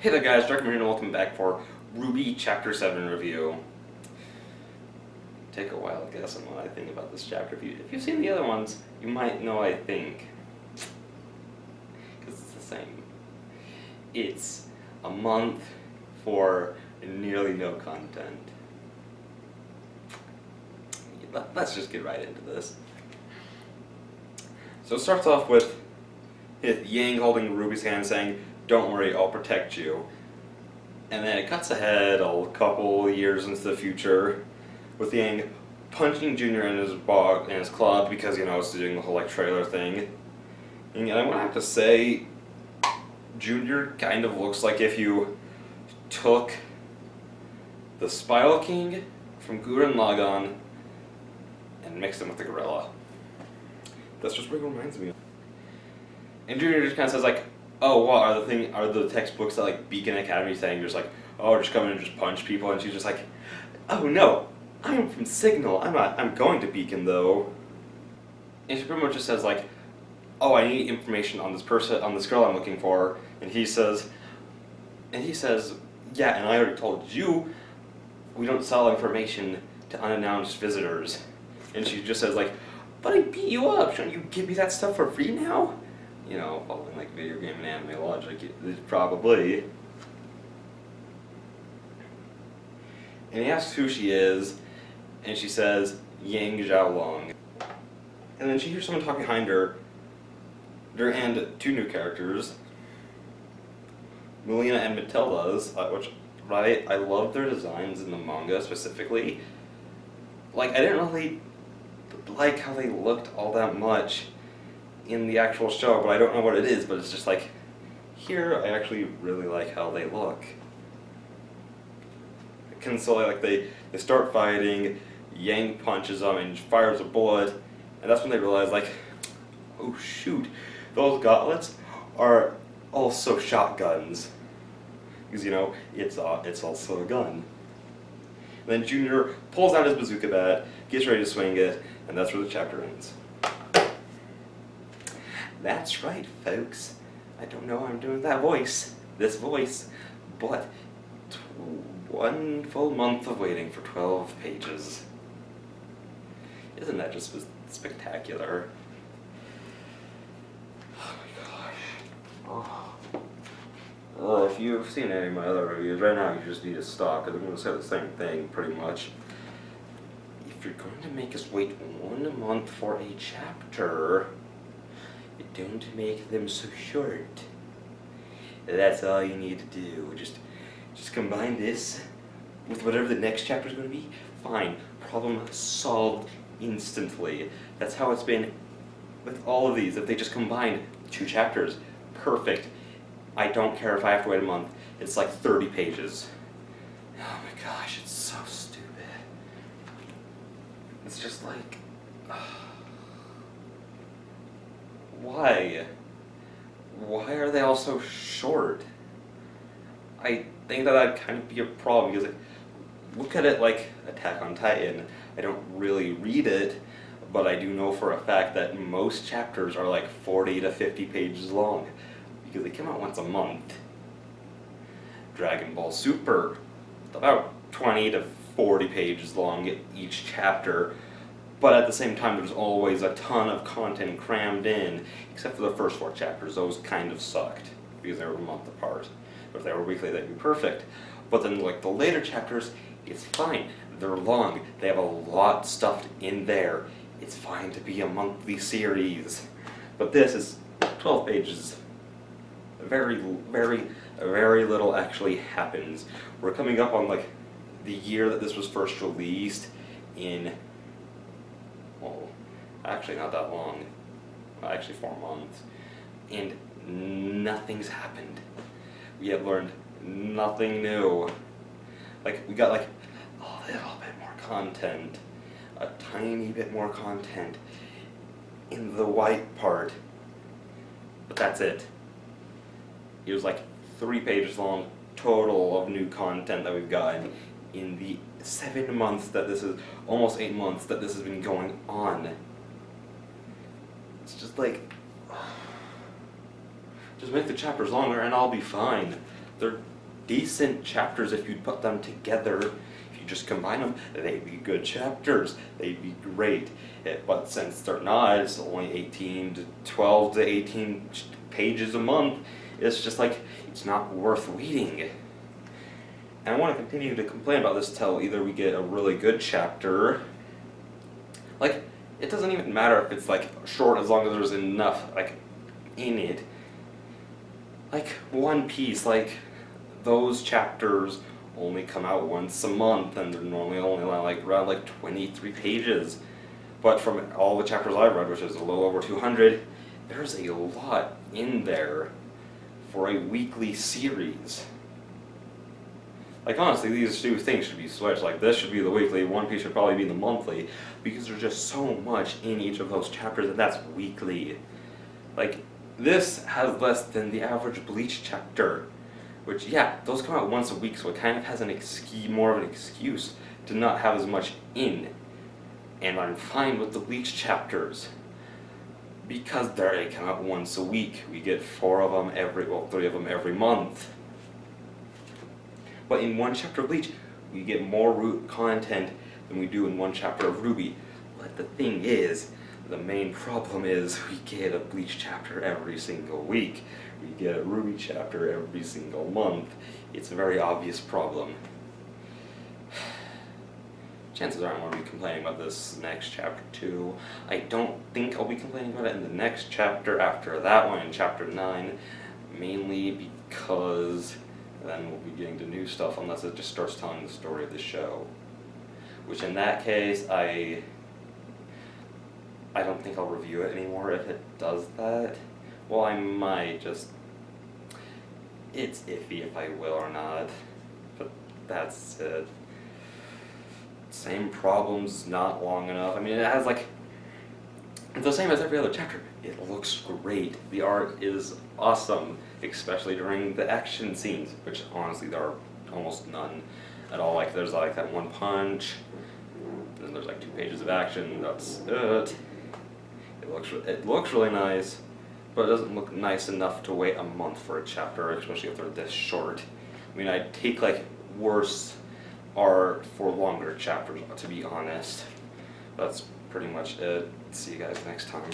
Hey there guys, Dark Marine and welcome back for RWBY Chapter 7 review. Take a wild guess on what I think about this chapter. If you've seen the other ones, you might know what I think. Because it's the same. It's a month for nearly no content. Let's just get right into this. So it starts off with Yang holding RWBY's hand saying, "Don't worry, I'll protect you." And then it cuts ahead a couple years into the future with Yang punching Junior in his club because, you know, it's doing the whole like trailer thing. And I'm gonna have to say, Junior kind of looks like if you took the Spiral King from Gurren Lagann and mixed him with the gorilla. That's just what it reminds me of. And Junior just kind of says like, "Oh, what are the textbooks that like Beacon Academy saying just like, oh, just come in and just punch people?" And she's just like, "Oh no, I'm from Signal. I'm going to Beacon though." And she pretty much just says like, "Oh, I need information on this girl I'm looking for." And he says, "Yeah, and I already told you, we don't sell information to unannounced visitors." And she just says like, "But I beat you up. Shouldn't you give me that stuff for free now?" You know, following like video game and anime logic, probably. And he asks who she is, and she says, "Yang Xiaolong." And then she hears someone talk behind her, and two new characters, Melina and Matilda's, which, right, I love their designs in the manga specifically. Like, I didn't really like how they looked all that much in the actual show, but I don't know what it is, but it's just like, here I actually really like how they look. So like they start fighting, Yang punches them and fires a bullet, and that's when they realize like, oh shoot, those gauntlets are also shotguns. Because, you know, it's also a gun. And then Junior pulls out his bazooka bat, gets ready to swing it, and that's where the chapter ends. That's right, folks. I don't know why I'm doing this voice, but one full month of waiting for 12 pages. Isn't that just spectacular? Oh my gosh. If you've seen any of my other reviews, right now you just need to stop, because I'm going to say the same thing, pretty much. If you're going to make us wait 1 month for a chapter, don't make them so short. That's all you need to do. Just combine this with whatever the next chapter is going to be. Fine. Problem solved instantly. That's how it's been with all of these. If they just combine 2 chapters, perfect. I don't care if I have to wait a month. It's like 30 pages. Oh my gosh, it's so stupid. It's just like... Why? Why are they all so short? I think that'd kind of be a problem, because like, look at it like Attack on Titan. I don't really read it, but I do know for a fact that most chapters are like 40 to 50 pages long, because they come out once a month. Dragon Ball Super, about 20 to 40 pages long each chapter. But at the same time, there's always a ton of content crammed in, except for the first 4 chapters. Those kind of sucked, because they were a month apart. But if they were weekly, they'd be perfect. But then, like, the later chapters, it's fine. They're long. They have a lot stuffed in there. It's fine to be a monthly series. But this is 12 pages. Very little actually happens. We're coming up on, like, the year that this was first released in... well, actually not that long, actually 4 months, and nothing's happened. We have learned nothing new. Like, we got like a little bit more content, a tiny bit more content in the white part, but that's it. It was like 3 pages long total of new content that we've gotten in the 7 months that this is, almost 8 months that this has been going on. It's just like, just make the chapters longer and I'll be fine. They're decent chapters if you put them together. If you just combine them, they'd be good chapters. They'd be great. But since they're not, it's only 18 to 12 to 18 pages a month. It's just like, it's not worth reading. And I want to continue to complain about this till either we get a really good chapter. Like, it doesn't even matter if it's like short as long as there's enough like in it. Like One Piece, like those chapters only come out once a month and they're normally only like around like 23 pages. But from all the chapters I've read, which is a little over 200, there's a lot in there for a weekly series. Like honestly, these two things should be switched. Like this should be the weekly, One Piece should probably be the monthly, because there's just so much in each of those chapters and that's weekly. Like this has less than the average Bleach chapter, which yeah, those come out once a week, so it kind of has more of an excuse to not have as much in. And I'm fine with the Bleach chapters, because they come out once a week. We get 3 of them every month. But in one chapter of Bleach, we get more root content than we do in one chapter of RWBY. But the thing is, the main problem is we get a Bleach chapter every single week. We get a RWBY chapter every single month. It's a very obvious problem. Chances are I'm going to be complaining about this next chapter too. I don't think I'll be complaining about it in the next chapter after that one, in chapter 9. Mainly because then we'll be getting to new stuff unless it just starts telling the story of the show. Which in that case, I don't think I'll review it anymore if it does that. Well, I might just... It's iffy if I will or not. But that's it. Same problems, not long enough. I mean, it has like... It's the same as every other chapter. It looks great. The art is awesome, especially during the action scenes, which honestly there are almost none at all. Like there's like that one punch, and then there's like 2 pages of action. That's it. It looks really nice, but it doesn't look nice enough to wait a month for a chapter, especially if they're this short. I mean, I'd take like worse art for longer chapters, to be honest. That's pretty much it. See you guys next time.